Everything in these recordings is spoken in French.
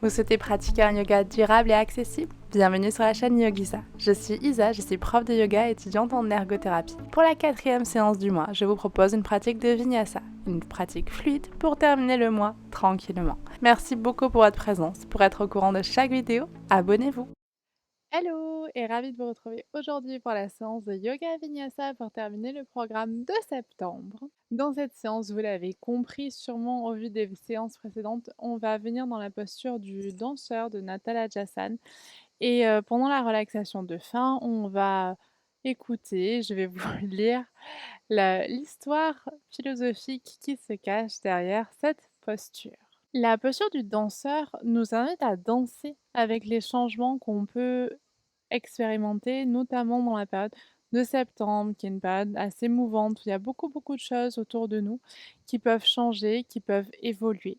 Vous souhaitez pratiquer un yoga durable et accessible? Bienvenue sur la chaîne Yogisa. Je suis Isa, je suis prof de yoga et étudiante en ergothérapie. Pour la 4e séance du mois, je vous propose une pratique de Vinyasa, une pratique fluide pour terminer le mois tranquillement. Merci beaucoup pour votre présence. Pour être au courant de chaque vidéo, abonnez-vous. Hello et ravie de vous retrouver aujourd'hui pour la séance de Yoga Vinyasa pour terminer le programme de septembre. Dans cette séance, vous l'avez compris sûrement au vu des séances précédentes, on va venir dans la posture du danseur de Natalajasan et pendant la relaxation de fin, on va écouter, je vais vous lire l'histoire philosophique qui se cache derrière cette posture. La posture du danseur nous invite à danser avec les changements qu'on peut expérimenter, notamment dans la période de septembre, qui est une période assez mouvante, où il y a beaucoup de choses autour de nous qui peuvent changer, qui peuvent évoluer.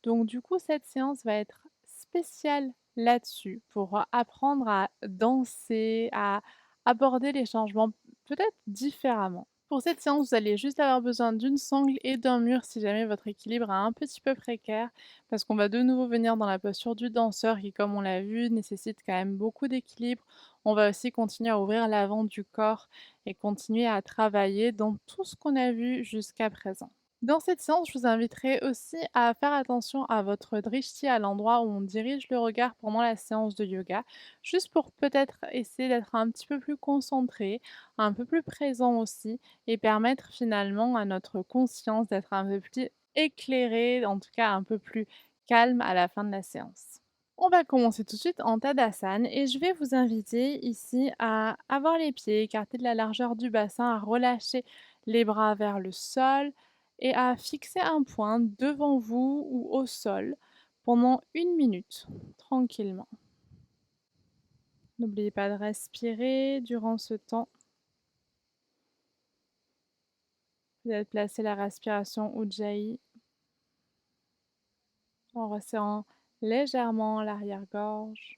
Donc du coup, cette séance va être spéciale là-dessus, pour apprendre à danser, à aborder les changements peut-être différemment. Pour cette séance, vous allez juste avoir besoin d'une sangle et d'un mur si jamais votre équilibre est un petit peu précaire, parce qu'on va de nouveau venir dans la posture du danseur qui, comme on l'a vu, nécessite quand même beaucoup d'équilibre. On va aussi continuer à ouvrir l'avant du corps et continuer à travailler dans tout ce qu'on a vu jusqu'à présent. Dans cette séance, je vous inviterai aussi à faire attention à votre drishti, à l'endroit où on dirige le regard pendant la séance de yoga, juste pour peut-être essayer d'être un petit peu plus concentré, un peu plus présent aussi, et permettre finalement à notre conscience d'être un peu plus éclairée, en tout cas un peu plus calme à la fin de la séance. On va commencer tout de suite en Tadasana et je vais vous inviter ici à avoir les pieds écartés de la largeur du bassin, à relâcher les bras vers le sol et à fixer un point devant vous ou au sol pendant 1 minute, tranquillement. N'oubliez pas de respirer durant ce temps. Peut-être placer la respiration Ujjayi en resserrant légèrement l'arrière-gorge.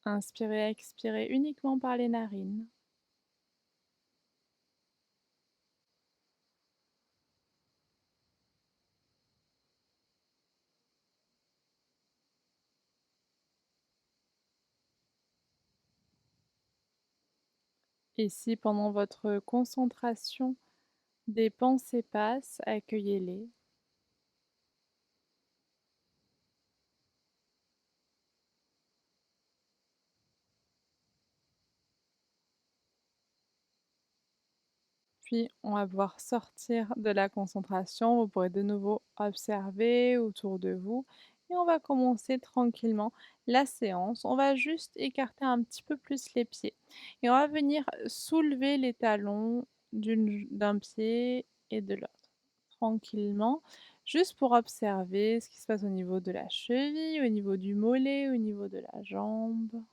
Inspirez, expirez uniquement par les narines. Et si pendant votre concentration, des pensées passent, accueillez-les. Puis on va pouvoir sortir de la concentration. Vous pourrez de nouveau observer autour de vous. Et on va commencer tranquillement la séance. On va juste écarter un petit peu plus les pieds. Et on va venir soulever les talons d'un pied et de l'autre. Tranquillement. Juste pour observer ce qui se passe au niveau de la cheville, au niveau du mollet, au niveau de la jambe.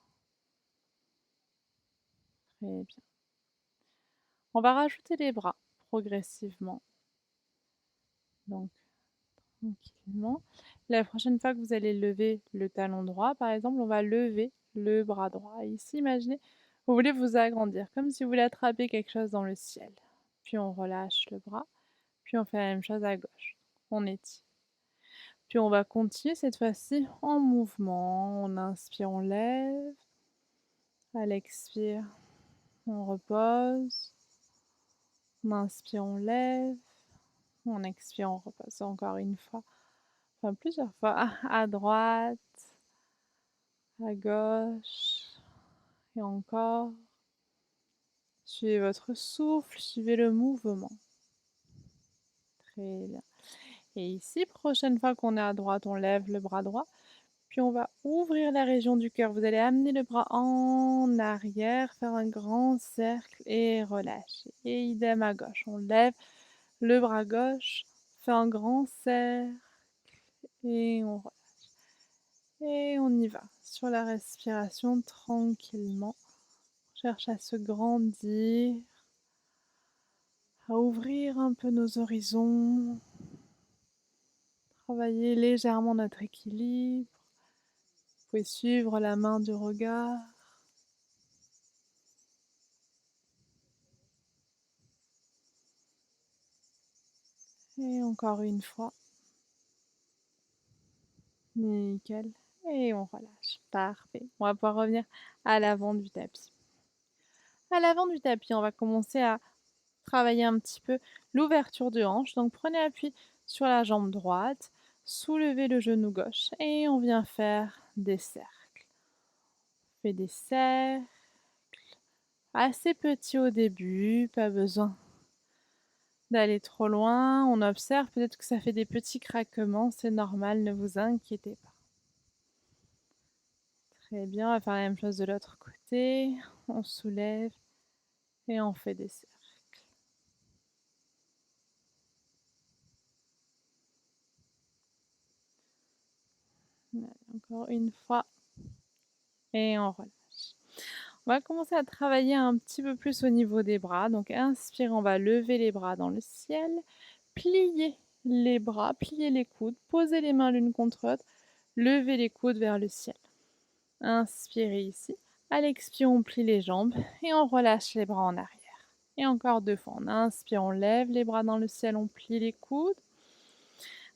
Très bien. On va rajouter les bras progressivement. Donc, tranquillement. La prochaine fois que vous allez lever le talon droit, par exemple, on va lever le bras droit. Ici, imaginez, vous voulez vous agrandir, comme si vous voulez attraper quelque chose dans le ciel. Puis on relâche le bras, puis on fait la même chose à gauche. On étire. Puis on va continuer cette fois-ci en mouvement. On inspire, on lève. À l'expire, on repose. On inspire, on lève. On expire, on repose encore une fois. Enfin, plusieurs fois. À droite, à gauche. Et encore. Suivez votre souffle, suivez le mouvement. Très bien. Et ici, prochaine fois qu'on est à droite, on lève le bras droit. Puis on va ouvrir la région du cœur. Vous allez amener le bras en arrière, faire un grand cercle et relâcher. Et idem à gauche. On lève le bras gauche, fait un grand cercle et on relâche. Et on y va. Sur la respiration, tranquillement. On cherche à se grandir, à ouvrir un peu nos horizons, travailler légèrement notre équilibre. Vous pouvez suivre la main du regard. Et encore une fois. Nickel. Et on relâche. Parfait. On va pouvoir revenir à l'avant du tapis. À l'avant du tapis, on va commencer à travailler un petit peu l'ouverture de hanche. Donc prenez appui sur la jambe droite, soulevez le genou gauche et on vient faire des cercles. On fait des cercles assez petits au début, pas besoin d'aller trop loin. On observe peut-être que ça fait des petits craquements, c'est normal, ne vous inquiétez pas. Très bien, on va faire la même chose de l'autre côté. On soulève et on fait des cercles. Encore une fois. Et on relâche. On va commencer à travailler un petit peu plus au niveau des bras. Donc inspire, on va lever les bras dans le ciel. Plier les bras, plier les coudes, poser les mains l'une contre l'autre, lever les coudes vers le ciel. Inspirez ici. À l'expire, on plie les jambes et on relâche les bras en arrière. Et encore 2 fois. On inspire, on lève les bras dans le ciel, on plie les coudes.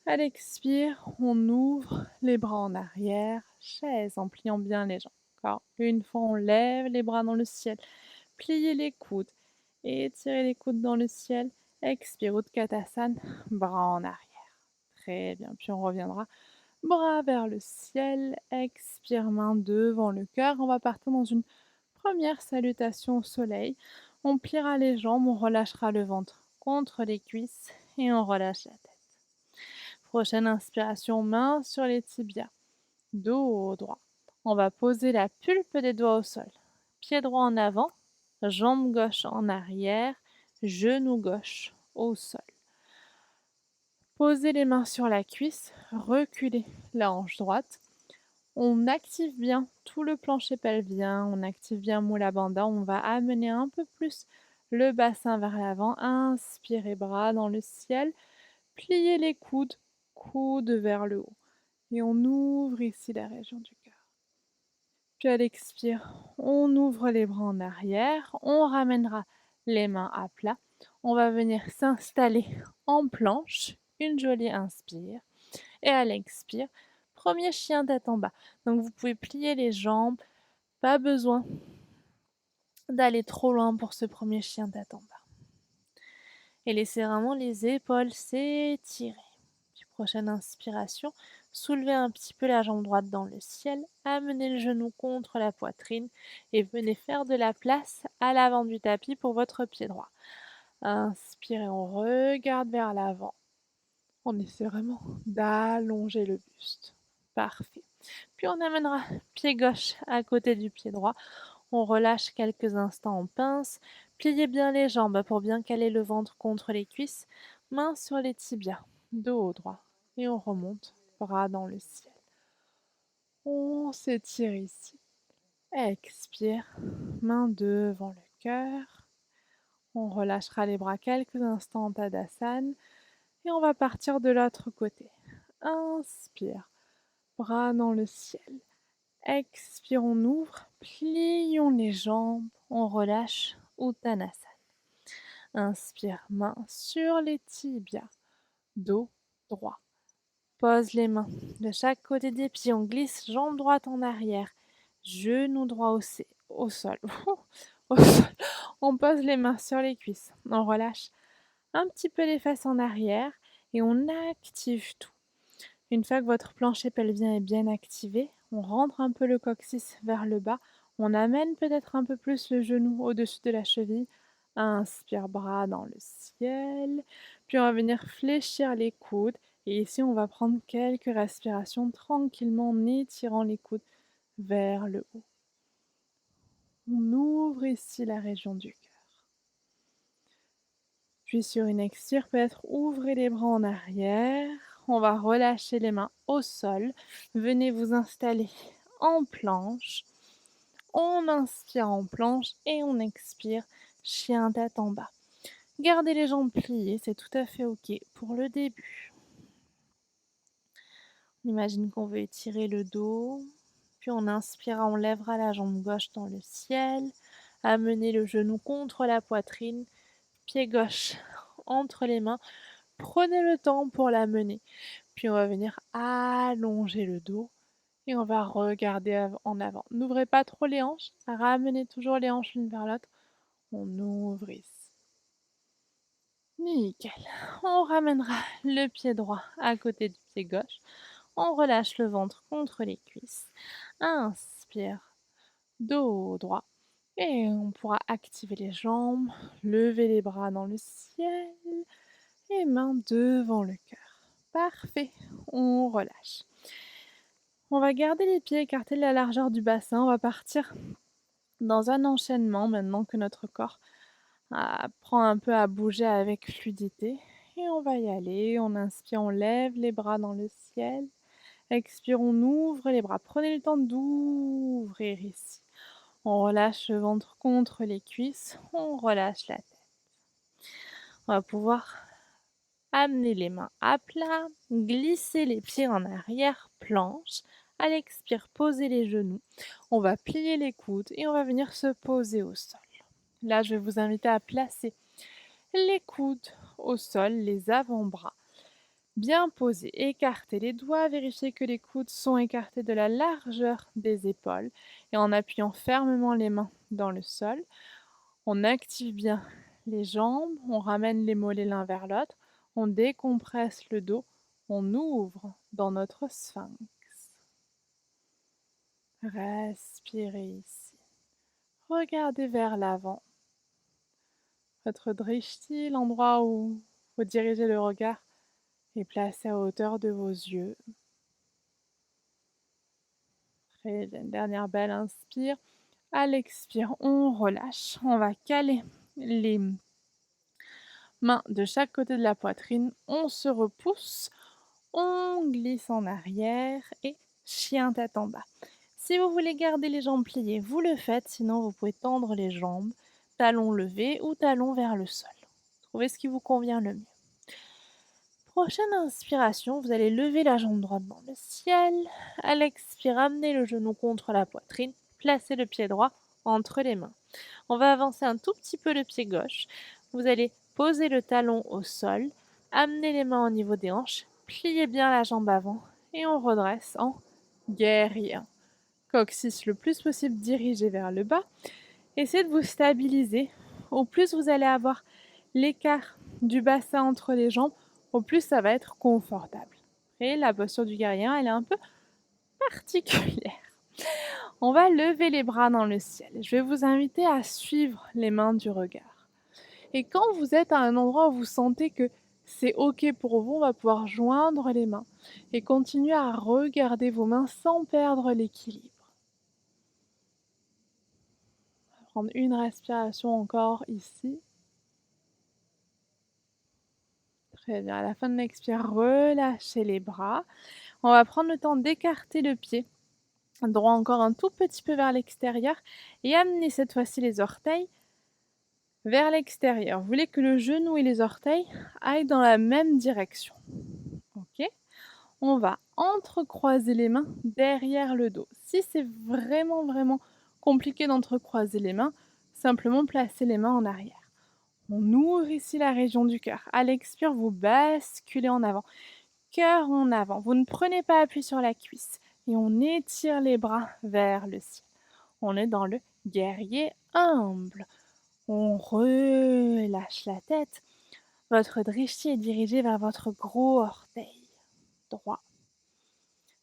À l'expire, on ouvre les bras en arrière, chaise en pliant bien les jambes. Encore une fois, on lève les bras dans le ciel, pliez les coudes, étirez les coudes dans le ciel. Expire, Utkatasana, bras en arrière. Très bien, puis on reviendra bras vers le ciel, expire, main devant le cœur. On va partir dans une première salutation au soleil. On pliera les jambes, on relâchera le ventre contre les cuisses et on relâche la tête. Prochaine inspiration, main sur les tibias, dos droit. On va poser la pulpe des doigts au sol. Pied droit en avant, jambe gauche en arrière, genou gauche au sol. Posez les mains sur la cuisse, reculez la hanche droite. On active bien tout le plancher pelvien, on active bien Mula Bandha. On va amener un peu plus le bassin vers l'avant. Inspirez, bras dans le ciel. Pliez les coudes, coudes vers le haut. Et on ouvre ici la région du cœur. Puis à l'expire, on ouvre les bras en arrière. On ramènera les mains à plat. On va venir s'installer en planche. Une jolie inspire. Et à l'expire, premier chien tête en bas. Donc vous pouvez plier les jambes. Pas besoin d'aller trop loin pour ce premier chien tête en bas. Et laissez vraiment les épaules s'étirer. Puis prochaine inspiration, soulevez un petit peu la jambe droite dans le ciel, amenez le genou contre la poitrine et venez faire de la place à l'avant du tapis pour votre pied droit. Inspirez, on regarde vers l'avant. On essaie vraiment d'allonger le buste. Parfait. Puis on amènera pied gauche à côté du pied droit. On relâche quelques instants en pince. Pliez bien les jambes pour bien caler le ventre contre les cuisses. Mains sur les tibias, dos droit. Et on remonte, bras dans le ciel. On s'étire ici. Expire, main devant le cœur. On relâchera les bras quelques instants en Tadasana. Et on va partir de l'autre côté. Inspire, bras dans le ciel. Expire, on ouvre, plions les jambes, on relâche Uttanasana. Inspire, main sur les tibias, dos droit. Pose les mains de chaque côté des pieds, on glisse jambe droite en arrière, genou droit au sol. Au sol. On pose les mains sur les cuisses, on relâche un petit peu les fesses en arrière et on active tout. Une fois que votre plancher pelvien est bien activé, on rentre un peu le coccyx vers le bas, on amène peut-être un peu plus le genou au-dessus de la cheville. Inspire, bras dans le ciel. Puis on va venir fléchir les coudes. Et ici, on va prendre quelques respirations tranquillement en étirant les coudes vers le haut. On ouvre ici la région du cœur. Puis sur une expire, peut-être ouvrez les bras en arrière. On va relâcher les mains au sol. Venez vous installer en planche. On inspire en planche et on expire chien tête en bas. Gardez les jambes pliées, c'est tout à fait ok pour le début. On imagine qu'on veut étirer le dos. Puis on inspire, on lèvera la jambe gauche dans le ciel. Amenez le genou contre la poitrine. Pied gauche entre les mains. Prenez le temps pour la mener. Puis on va venir allonger le dos et on va regarder en avant. N'ouvrez pas trop les hanches, ramenez toujours les hanches l'une vers l'autre. On ouvre ici. Nickel. On ramènera le pied droit à côté du pied gauche. On relâche le ventre contre les cuisses. Inspire, dos droit. Et on pourra activer les jambes, lever les bras dans le ciel et mains devant le cœur. Parfait. On relâche. On va garder les pieds écartés de la largeur du bassin. On va partir dans un enchaînement maintenant que notre corps apprend un peu à bouger avec fluidité. Et on va y aller. On inspire, on lève les bras dans le ciel. Expire, on ouvre les bras. Prenez le temps d'ouvrir ici. On relâche le ventre contre les cuisses. On relâche la tête. On va pouvoir amener les mains à plat, glisser les pieds en arrière, planche. À l'expire, poser les genoux. On va plier les coudes et on va venir se poser au sol. Là, je vais vous inviter à placer les coudes au sol, les avant-bras bien posés. Écartez les doigts, vérifiez que les coudes sont écartés de la largeur des épaules et en appuyant fermement les mains dans le sol, on active bien les jambes, on ramène les mollets l'un vers l'autre, on décompresse le dos, on ouvre dans notre sphinx. Respirez ici. Regardez vers l'avant. Votre drishti, l'endroit où vous dirigez le regard, est placé à hauteur de vos yeux. Très bien. Dernière belle inspire. À l'expire, on relâche. On va caler les mains de chaque côté de la poitrine. On se repousse. On glisse en arrière et chien tête en bas. Si vous voulez garder les jambes pliées, vous le faites. Sinon, vous pouvez tendre les jambes, talons levés ou talons vers le sol. Trouvez ce qui vous convient le mieux. Prochaine inspiration, vous allez lever la jambe droite dans le ciel. À l'expire, amenez le genou contre la poitrine. Placez le pied droit entre les mains. On va avancer un tout petit peu le pied gauche. Vous allez poser le talon au sol. Amenez les mains au niveau des hanches. Pliez bien la jambe avant. Et on redresse en guerrier. Coccyx le plus possible dirigé vers le bas. Essayez de vous stabiliser. Au plus vous allez avoir l'écart du bassin entre les jambes, au plus ça va être confortable. Et la posture du guerrier, elle est un peu particulière. On va lever les bras dans le ciel. Je vais vous inviter à suivre les mains du regard. Et quand vous êtes à un endroit où vous sentez que c'est OK pour vous, on va pouvoir joindre les mains et continuer à regarder vos mains sans perdre l'équilibre. On va prendre une respiration encore ici. Très bien. À la fin de l'expire, relâchez les bras. On va prendre le temps d'écarter le pied droit encore un tout petit peu vers l'extérieur et amener cette fois-ci les orteils vers l'extérieur. Vous voulez que le genou et les orteils aillent dans la même direction. Ok. On va entrecroiser les mains derrière le dos. Si c'est vraiment compliqué d'entrecroiser les mains, simplement placez les mains en arrière. On ouvre ici la région du cœur. À l'expire, vous basculez en avant. Cœur en avant. Vous ne prenez pas appui sur la cuisse. Et on étire les bras vers le ciel. On est dans le guerrier humble. On relâche la tête. Votre drishti est dirigé vers votre gros orteil droit.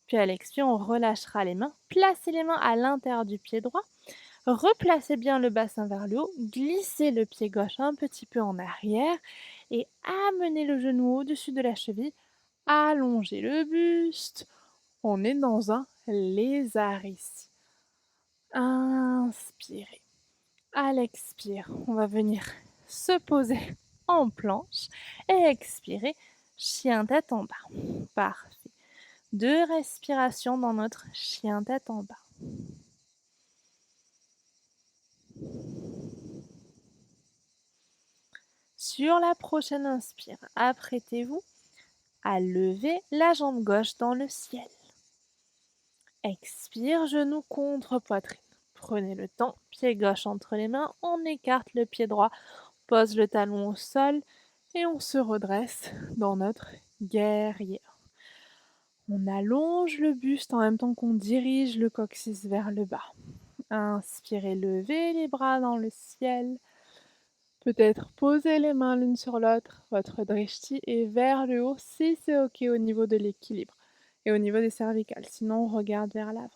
Puis à l'expire, on relâchera les mains. Placez les mains à l'intérieur du pied droit. Replacez bien le bassin vers le haut. Glissez le pied gauche un petit peu en arrière. Et amenez le genou au-dessus de la cheville. Allongez le buste. On est dans un lézard ici. Inspirez. À l'expire, on va venir se poser en planche et expirer, chien tête en bas. Parfait. 2 respirations dans notre chien tête en bas. Sur la prochaine inspire, apprêtez-vous à lever la jambe gauche dans le ciel. Expire, genou contre poitrine. Prenez le temps, pied gauche entre les mains, on écarte le pied droit, pose le talon au sol et on se redresse dans notre guerrier. On allonge le buste en même temps qu'on dirige le coccyx vers le bas. Inspirez, levez les bras dans le ciel. Peut-être poser les mains l'une sur l'autre, votre drishti est vers le haut si c'est ok au niveau de l'équilibre et au niveau des cervicales, sinon on regarde vers l'avant.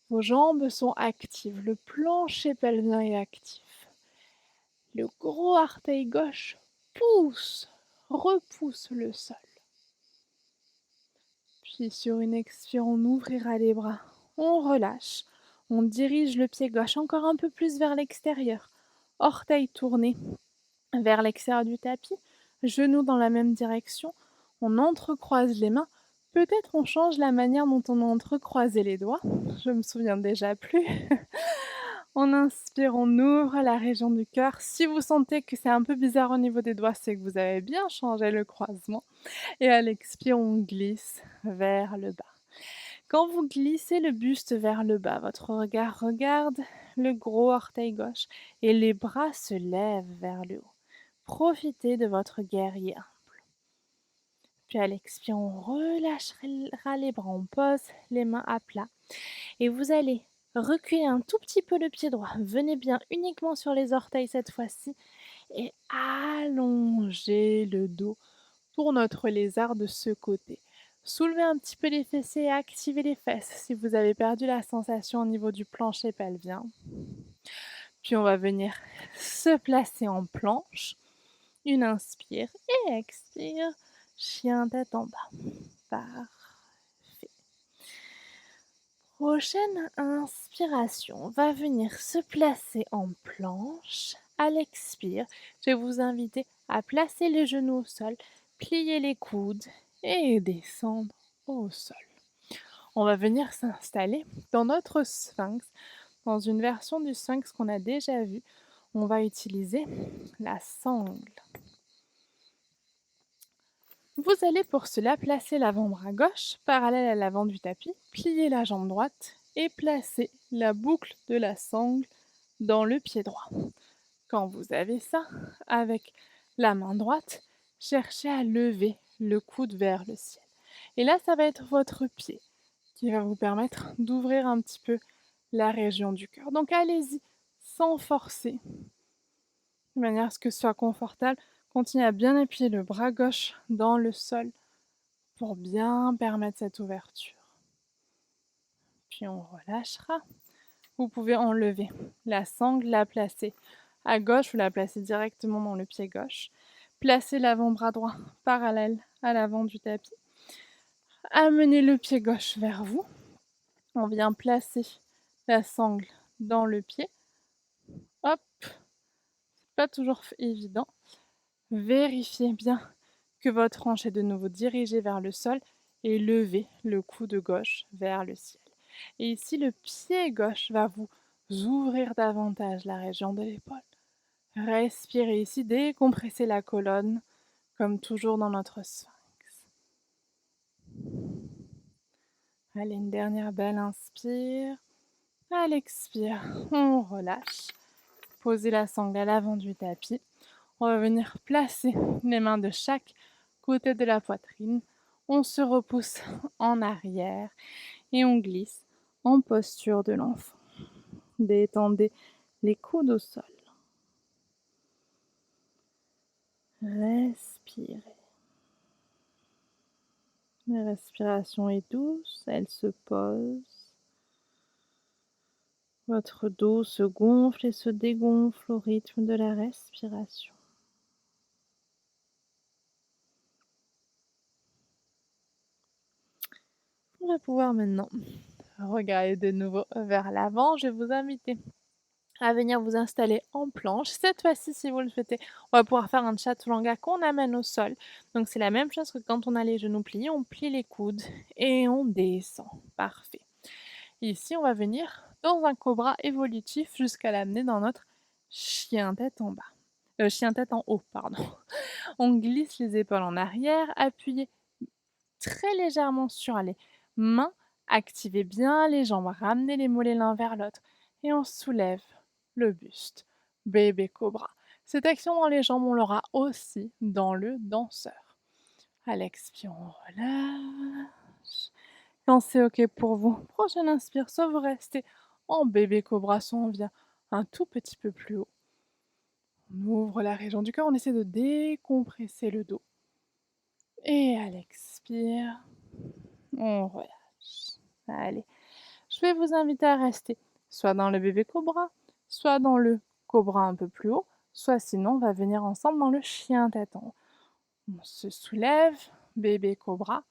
Vos jambes sont actives, le plancher pelvien est actif. Le gros orteil gauche pousse, repousse le sol. Puis sur une expire, on ouvrira les bras, on relâche, on dirige le pied gauche encore un peu plus vers l'extérieur. Orteil tourné vers l'extérieur du tapis, genoux dans la même direction, on entrecroise les mains. Peut-être on change la manière dont on a entrecroisé les doigts, je me souviens déjà plus. On inspire, on ouvre la région du cœur. Si vous sentez que c'est un peu bizarre au niveau des doigts, c'est que vous avez bien changé le croisement. Et à l'expire, on glisse vers le bas. Quand vous glissez le buste vers le bas, votre regard regarde le gros orteil gauche et les bras se lèvent vers le haut. Profitez de votre guerrier humble. Puis à l'expire, on relâchera les bras, on pose les mains à plat et vous allez reculer un tout petit peu le pied droit. Venez bien uniquement sur les orteils cette fois-ci et allongez le dos pour notre lézard de ce côté. Soulevez un petit peu les fessiers et activez les fesses si vous avez perdu la sensation au niveau du plancher pelvien. Puis on va venir se placer en planche. Une inspire et expire. Chien tête en bas. Parfait. Prochaine inspiration, on va venir se placer en planche. À l'expire, je vais vous inviter à placer les genoux au sol, plier les coudes et descendre au sol. On va venir s'installer dans notre sphinx, dans une version du sphinx qu'on a déjà vue. On va utiliser la sangle. Vous allez pour cela placer l'avant-bras gauche parallèle à l'avant du tapis, plier la jambe droite et placer la boucle de la sangle dans le pied droit. Quand vous avez ça, avec la main droite, cherchez à lever le coude vers le ciel. Et là, ça va être votre pied qui va vous permettre d'ouvrir un petit peu la région du cœur. Donc allez-y, sans forcer, de manière à ce que ce soit confortable. Continuez à bien appuyer le bras gauche dans le sol pour bien permettre cette ouverture. Puis on relâchera. Vous pouvez enlever la sangle, la placer à gauche ou la placer directement dans le pied gauche. Placez l'avant-bras droit parallèle à l'avant du tapis. Amenez le pied gauche vers vous. On vient placer la sangle dans le pied. Hop, c'est pas toujours évident. Vérifiez bien que votre hanche est de nouveau dirigée vers le sol et levez le coude gauche vers le ciel. Et ici, le pied gauche va vous ouvrir davantage la région de l'épaule. Respirez ici, décompressez la colonne, comme toujours dans notre sphinx. Allez, une dernière belle inspire. À l'expire, on relâche. Posez la sangle à l'avant du tapis. On va venir placer les mains de chaque côté de la poitrine. On se repousse en arrière et on glisse en posture de l'enfant. Détendez les coudes au sol. Respirez. La respiration est douce, elle se pose. Votre dos se gonfle et se dégonfle au rythme de la respiration. On va pouvoir maintenant regarder de nouveau vers l'avant. Je vais vous inviter à venir vous installer en planche. Cette fois-ci, si vous le souhaitez, on va pouvoir faire un chaturanga qu'on amène au sol. Donc c'est la même chose que quand on a les genoux pliés, on plie les coudes et on descend. Parfait. Ici, on va venir dans un cobra évolutif jusqu'à l'amener dans notre chien tête en bas. Chien tête en haut, pardon. On glisse les épaules en arrière, appuyez très légèrement sur les mains, activez bien les jambes, ramenez les mollets l'un vers l'autre et on soulève le buste. Bébé cobra. Cette action dans les jambes, on l'aura aussi dans le danseur. À l'expire, on relâche. Quand c'est OK pour vous, prochaine inspire, soit vous restez en bébé cobra, soit on vient un tout petit peu plus haut. On ouvre la région du cœur, on essaie de décompresser le dos. Et à l'expire, on relâche. Allez, je vais vous inviter à rester soit dans le bébé cobra, soit dans le cobra un peu plus haut, soit sinon on va venir ensemble dans le chien tête en haut. On se soulève, bébé cobra,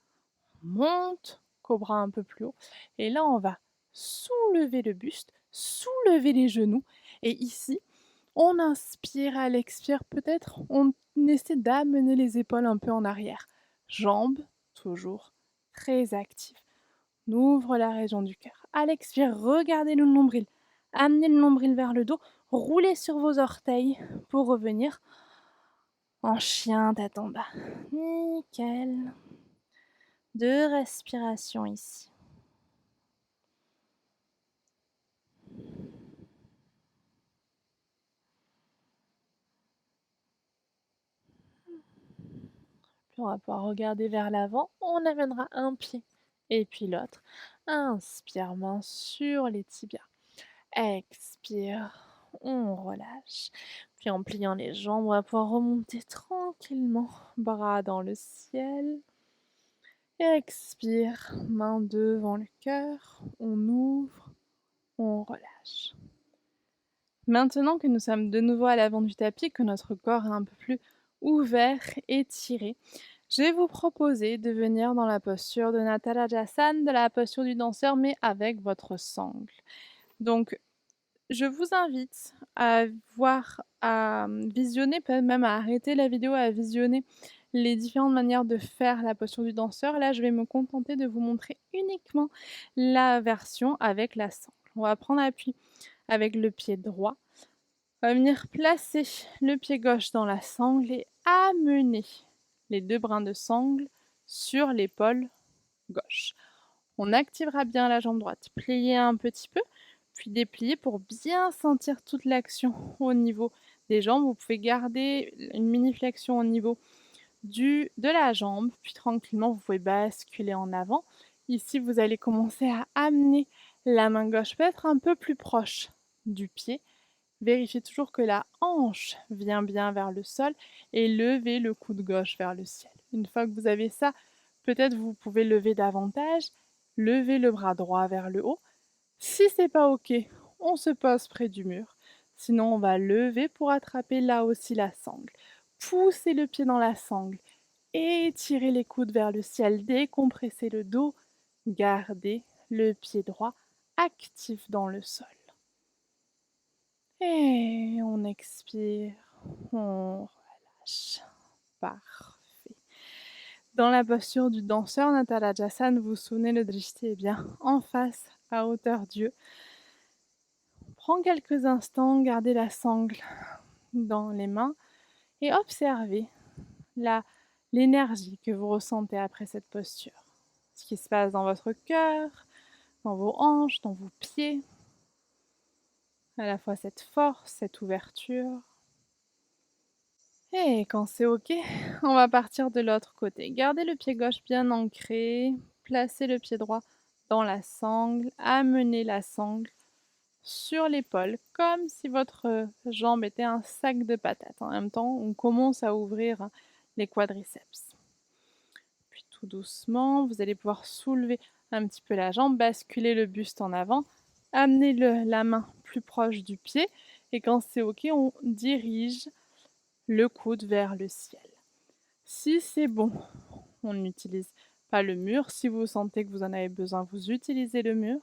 on monte, cobra un peu plus haut, et là on va soulever le buste, soulever les genoux, et ici on inspire, à l'expire peut-être on essaie d'amener les épaules un peu en arrière, jambes toujours très actives. On ouvre la région du cœur. À l'expire, regardez le nombril. Amenez le nombril vers le dos. Roulez sur vos orteils pour revenir en chien tête en bas. Nickel. 2 respirations ici. Puis on va pouvoir regarder vers l'avant. On amènera un pied et puis l'autre. Inspire, main sur les tibias. Expire, on relâche. Puis en pliant les jambes, on va pouvoir remonter tranquillement, bras dans le ciel. Expire, main devant le cœur, on ouvre, on relâche. Maintenant que nous sommes de nouveau à l'avant du tapis, que notre corps est un peu plus ouvert, étiré, je vais vous proposer de venir dans la posture de Natarajasan, de la posture du danseur, mais avec votre sangle. Donc, je vous invite à voir, à visionner, peut-être même à arrêter la vidéo, à visionner les différentes manières de faire la posture du danseur. Là, je vais me contenter de vous montrer uniquement la version avec la sangle. On va prendre appui avec le pied droit. On va venir placer le pied gauche dans la sangle et amener les 2 brins de sangle sur l'épaule gauche. On activera bien la jambe droite, plier un petit peu, puis déplier pour bien sentir toute l'action au niveau des jambes. Vous pouvez garder une mini flexion au niveau de la jambe, puis tranquillement vous pouvez basculer en avant. Ici, vous allez commencer à amener la main gauche peut-être un peu plus proche du pied. Vérifiez toujours que la hanche vient bien vers le sol et levez le coude gauche vers le ciel. Une fois que vous avez ça, peut-être vous pouvez lever davantage, lever le bras droit vers le haut. Si c'est pas OK, on se pose près du mur. Sinon, on va lever pour attraper là aussi la sangle. Poussez le pied dans la sangle. Étirez les coudes vers le ciel. Décompressez le dos. Gardez le pied droit actif dans le sol. Et on expire. On relâche. Parfait. Dans la posture du danseur Natarajasan, vous vous souvenez, le drishti est bien en face, à hauteur d'yeux. Prends quelques instants, gardez la sangle dans les mains et observez l'énergie que vous ressentez après cette posture. Ce qui se passe dans votre cœur, dans vos hanches, dans vos pieds. À la fois cette force, cette ouverture. Et quand c'est OK, on va partir de l'autre côté. Gardez le pied gauche bien ancré, placez le pied droit dans la sangle, amenez la sangle sur l'épaule, comme si votre jambe était un sac de patates. En même temps, on commence à ouvrir les quadriceps. Puis tout doucement, vous allez pouvoir soulever un petit peu la jambe, basculer le buste en avant, amener la main plus proche du pied, et quand c'est OK, on dirige le coude vers le ciel. Si c'est bon, on n'utilise pas le mur. Si vous sentez que vous en avez besoin, vous utilisez le mur.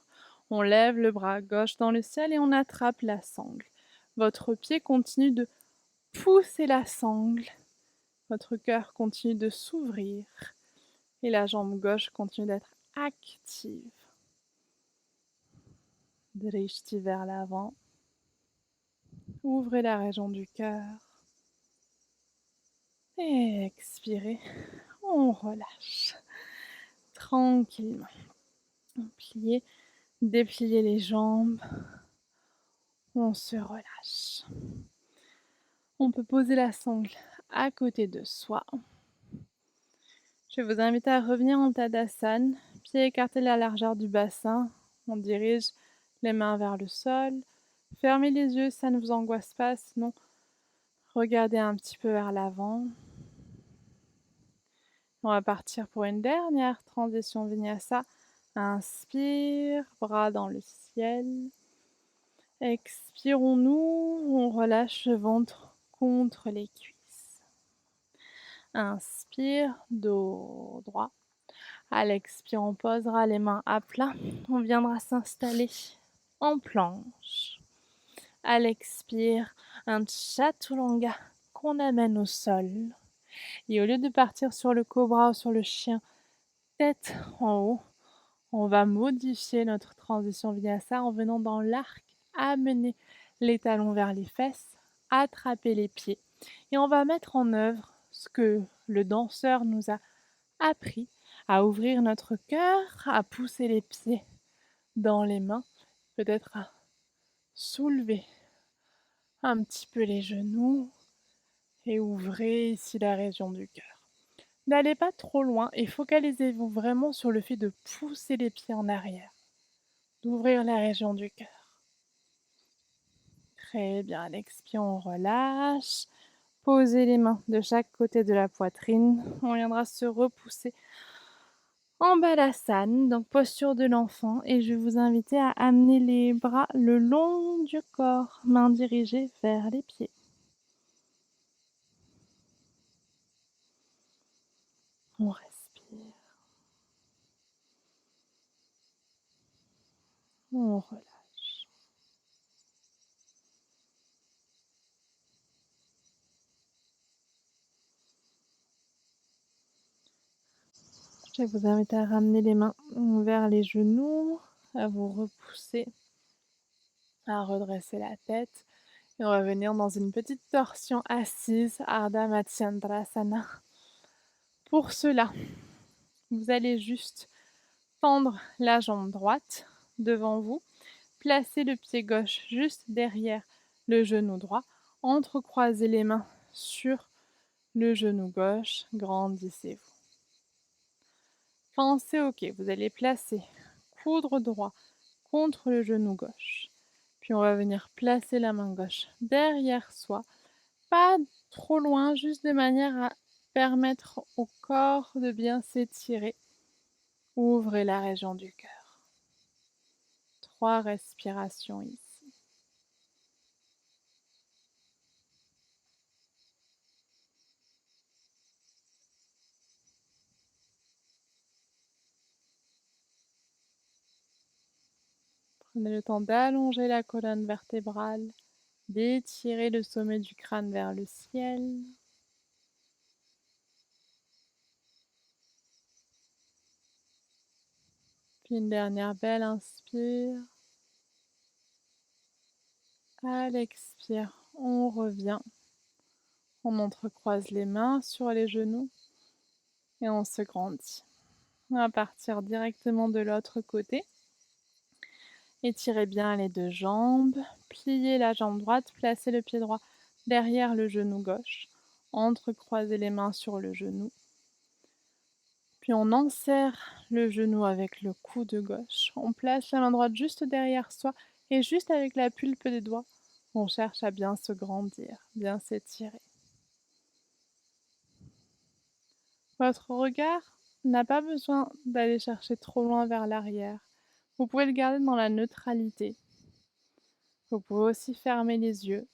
On lève le bras gauche dans le ciel et on attrape la sangle. Votre pied continue de pousser la sangle. Votre cœur continue de s'ouvrir. Et la jambe gauche continue d'être active. Drishti vers l'avant. Ouvrez la région du cœur. Et expirez. On relâche. Tranquillement. Pliez, dépliez les jambes. On se relâche. On peut poser la sangle à côté de soi. Je vais vous inviter à revenir en Tadasana, pieds écartés à la largeur du bassin. On dirige les mains vers le sol. Fermez les yeux, ça ne vous angoisse pas, sinon regardez un petit peu vers l'avant. On va partir pour une dernière transition vinyasa. Inspire, bras dans le ciel. Expirons-nous, on relâche le ventre contre les cuisses. Inspire, dos droit. À l'expire, on posera les mains à plat. On viendra s'installer en planche. À l'expire, un chaturanga qu'on amène au sol. Et au lieu de partir sur le cobra ou sur le chien, tête en haut, on va modifier notre transition vinyasa en venant dans l'arc, amener les talons vers les fesses, attraper les pieds. Et on va mettre en œuvre ce que le danseur nous a appris, à ouvrir notre cœur, à pousser les pieds dans les mains, peut-être à soulever un petit peu les genoux et ouvrez ici la région du cœur. N'allez pas trop loin et focalisez-vous vraiment sur le fait de pousser les pieds en arrière, d'ouvrir la région du cœur. Très bien, à l'expire, on relâche. Posez les mains de chaque côté de la poitrine. On viendra se repousser en balasane, donc posture de l'enfant. Et je vais vous inviter à amener les bras le long du corps, mains dirigées vers les pieds. On respire. On relâche. Je vais vous inviter à ramener les mains vers les genoux, à vous repousser, à redresser la tête. Et on va venir dans une petite torsion assise, Ardha Matsyendrasana. Pour cela, vous allez juste tendre la jambe droite devant vous, placer le pied gauche juste derrière le genou droit, entrecroisez les mains sur le genou gauche, grandissez-vous. Pensez, ok, vous allez placer coude droit contre le genou gauche. Puis on va venir placer la main gauche derrière soi, pas trop loin, juste de manière à permettre au corps de bien s'étirer. Ouvrez la région du cœur. 3 respirations ici. Prenez le temps d'allonger la colonne vertébrale, d'étirer le sommet du crâne vers le ciel. Puis une dernière belle inspire. À l'expire, on revient. On entrecroise les mains sur les genoux et on se grandit. On va partir directement de l'autre côté. Étirez bien les deux jambes, pliez la jambe droite, placez le pied droit derrière le genou gauche, entrecroisez les mains sur le genou. Puis on enserre le genou avec le coude gauche. On place la main droite juste derrière soi et juste avec la pulpe des doigts, on cherche à bien se grandir, bien s'étirer. Votre regard n'a pas besoin d'aller chercher trop loin vers l'arrière. Vous pouvez le garder dans la neutralité. Vous pouvez aussi fermer les yeux.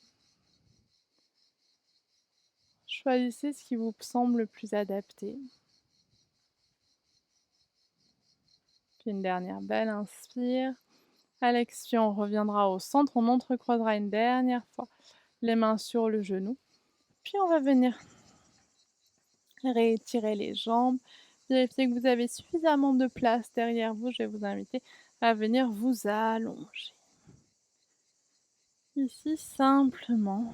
Choisissez ce qui vous semble le plus adapté. Puis une dernière belle inspire. À l'expire, on reviendra au centre, on entrecroisera une dernière fois les mains sur le genou. Puis on va venir réétirer les jambes. Vérifiez que vous avez suffisamment de place derrière vous. Je vais vous inviter à venir vous allonger. Ici, simplement,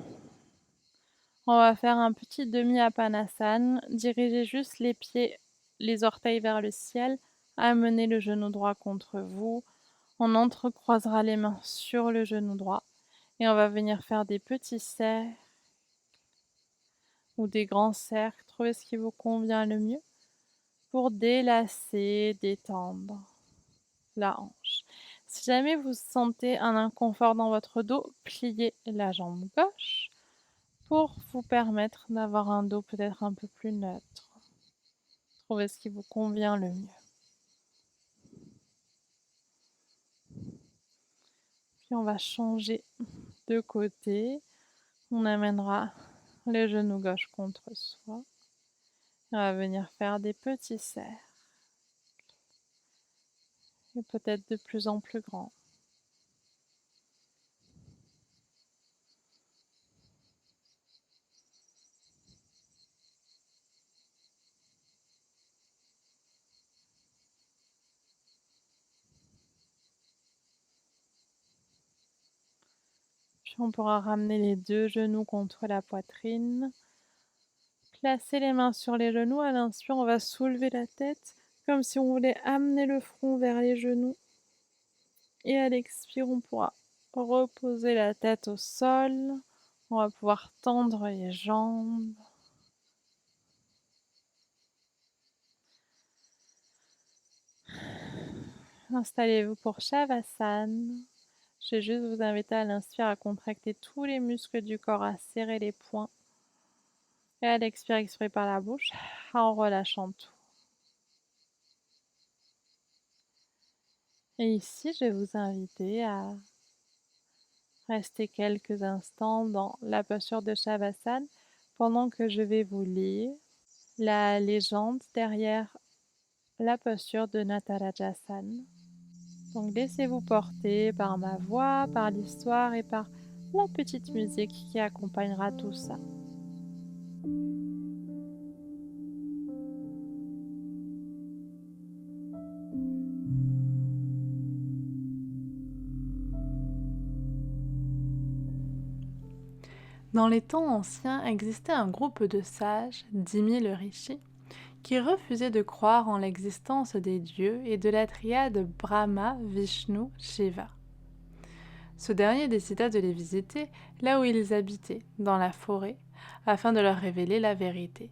on va faire un petit demi-apanasane. Dirigez juste les pieds, les orteils vers le ciel. Amenez le genou droit contre vous. On entrecroisera les mains sur le genou droit. Et on va venir faire des petits cercles ou des grands cercles. Trouvez ce qui vous convient le mieux pour délasser, détendre la hanche. Si jamais vous sentez un inconfort dans votre dos, pliez la jambe gauche pour vous permettre d'avoir un dos peut-être un peu plus neutre. Trouvez ce qui vous convient le mieux. Puis on va changer de côté. On amènera les genoux gauche contre soi. On va venir faire des petits cercles et peut-être de plus en plus grands. Puis on pourra ramener les deux genoux contre la poitrine. Placer les mains sur les genoux. À l'inspire, on va soulever la tête comme si on voulait amener le front vers les genoux. Et à l'expire, on pourra reposer la tête au sol. On va pouvoir tendre les jambes. Installez-vous pour Shavasana. Je vais juste vous inviter à l'inspire à contracter tous les muscles du corps, à serrer les poings. Et à l'expire, expirez par la bouche en relâchant tout. Et ici, je vais vous inviter à rester quelques instants dans la posture de Shavasana pendant que je vais vous lire la légende derrière la posture de Natarajasana. Donc laissez-vous porter par ma voix, par l'histoire et par la petite musique qui accompagnera tout ça. Dans les temps anciens existait un groupe de sages, 10 000 rishis, qui refusaient de croire en l'existence des dieux et de la triade Brahma, Vishnu, Shiva. Ce dernier décida de les visiter là où ils habitaient, dans la forêt, afin de leur révéler la vérité.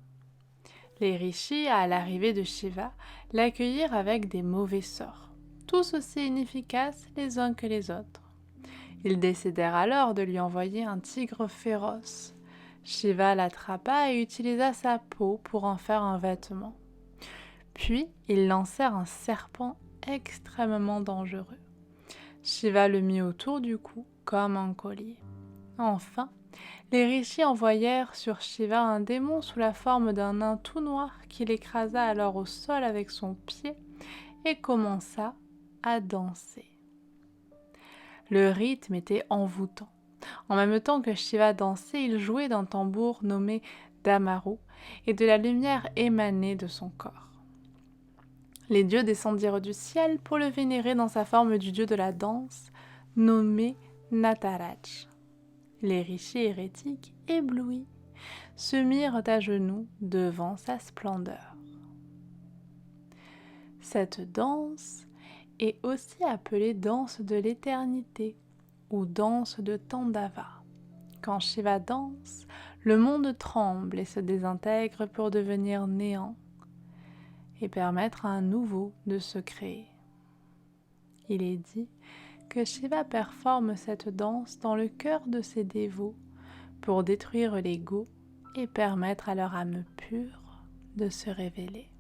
Les rishis, à l'arrivée de Shiva, l'accueillirent avec des mauvais sorts, tous aussi inefficaces les uns que les autres. Ils décidèrent alors de lui envoyer un tigre féroce. Shiva l'attrapa et utilisa sa peau pour en faire un vêtement. Puis, ils lancèrent un serpent extrêmement dangereux. Shiva le mit autour du cou comme un collier. Enfin, les rishis envoyèrent sur Shiva un démon sous la forme d'un nain tout noir qui l'écrasa alors au sol avec son pied et commença à danser. Le rythme était envoûtant. En même temps que Shiva dansait, il jouait d'un tambour nommé Damaru et de la lumière émanait de son corps. Les dieux descendirent du ciel pour le vénérer dans sa forme du dieu de la danse, nommé Nataraj. Les rishis hérétiques, éblouis, se mirent à genoux devant sa splendeur. Cette danse est aussi appelée danse de l'éternité ou danse de Tandava. Quand Shiva danse, le monde tremble et se désintègre pour devenir néant et permettre à un nouveau de se créer. Il est dit que Shiva performe cette danse dans le cœur de ses dévots pour détruire l'ego et permettre à leur âme pure de se révéler.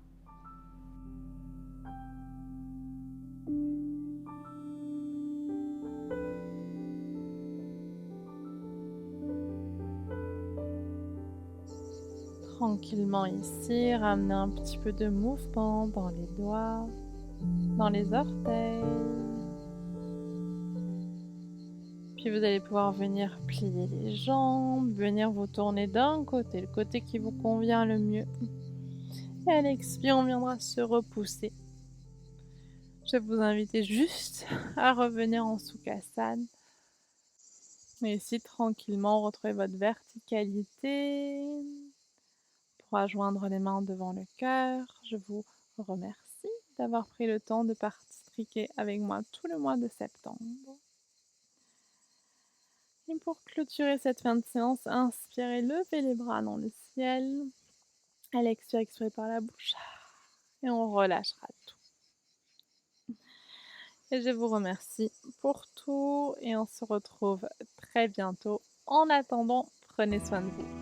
Tranquillement ici, ramenez un petit peu de mouvement dans les doigts, dans les orteils. Puis vous allez pouvoir venir plier les jambes, venir vous tourner d'un côté, le côté qui vous convient le mieux. Et à l'expire, on viendra se repousser. Je vais vous inviter juste à revenir en Sukhasana. Et ici, tranquillement, retrouvez votre verticalité. Pour joindre les mains devant le cœur, je vous remercie d'avoir pris le temps de pratiquer avec moi tout le mois de septembre. Et pour clôturer cette fin de séance, inspirez, levez les bras dans le ciel. Elle expire, expirez par la bouche. Et on relâchera tout. Et je vous remercie pour tout et on se retrouve très bientôt. En attendant, prenez soin de vous.